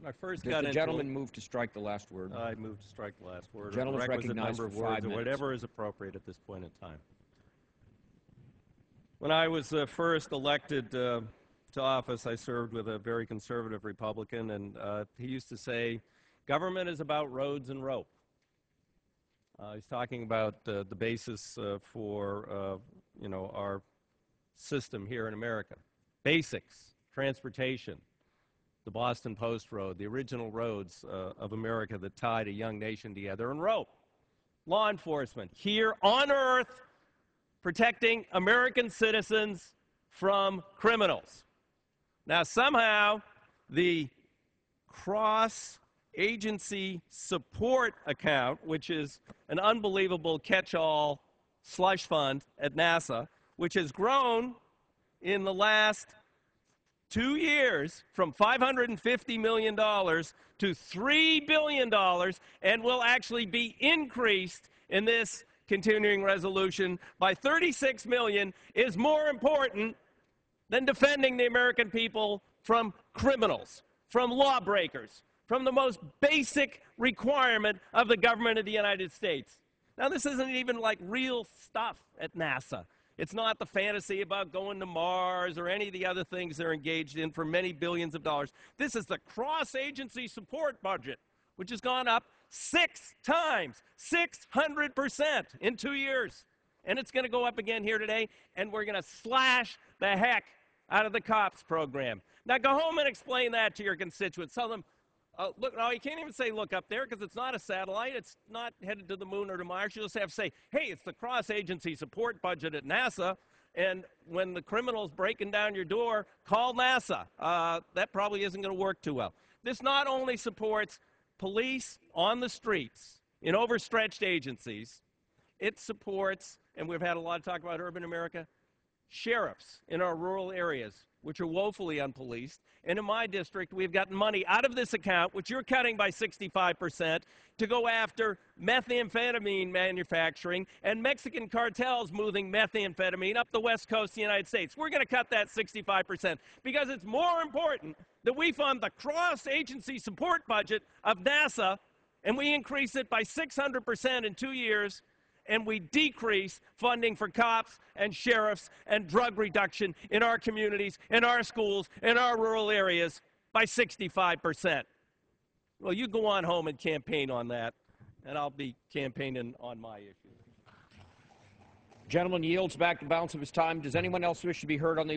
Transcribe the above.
When I first Does got the into gentleman move to strike the last word? I move to strike the last word. Gentleman or is the requisite recognized number of for 5 words, or minutes. whatever is appropriate at this point in time. When I was first elected to office, I served with a very conservative Republican, and he used to say, government is about roads and rope. He's talking about the basis for our system here in America. Basics, transportation, the Boston Post Road, the original roads of America that tied a young nation together, and rope. Law enforcement, here on earth, protecting American citizens from criminals. Now, somehow, the cross-agency support account, which is an unbelievable catch-all slush fund at NASA, which has grown in the last 2 years from $550 million to $3 billion, and will actually be increased in this continuing resolution by $36 million, is more important than defending the American people from criminals, from lawbreakers, from the most basic requirement of the government of the United States. Now, this isn't even like real stuff at NASA. It's not the fantasy about going to Mars or any of the other things they're engaged in for many billions of dollars. This is the cross-agency support budget, which has gone up 6 times, 600% in 2 years. And it's going to go up again here today, and we're going to slash the heck out of the COPS program. Now, go home and explain that to your constituents. Tell them, look, no, you can't even say look up there because it's not a satellite. It's not headed to the moon or to Mars. You just have to say, hey, it's the cross-agency support budget at NASA, and when the criminal's breaking down your door, call NASA. That probably isn't going to work too well. This not only supports police on the streets in overstretched agencies, it supports, and we've had a lot of talk about urban America, sheriffs in our rural areas, which are woefully unpoliced. And in my district, we've gotten money out of this account, which you're cutting by 65%, to go after methamphetamine manufacturing and Mexican cartels moving methamphetamine up the west coast of the United States. We're going to cut that 65% because it's more important that we fund the cross-agency support budget of NASA, and we increase it by 600% in 2 years, and we decrease funding for cops and sheriffs and drug reduction in our communities, in our schools, in our rural areas by 65%. Well, you go on home and campaign on that, and I'll be campaigning on my issues. Gentleman yields back the balance of his time. Does anyone else wish to be heard on the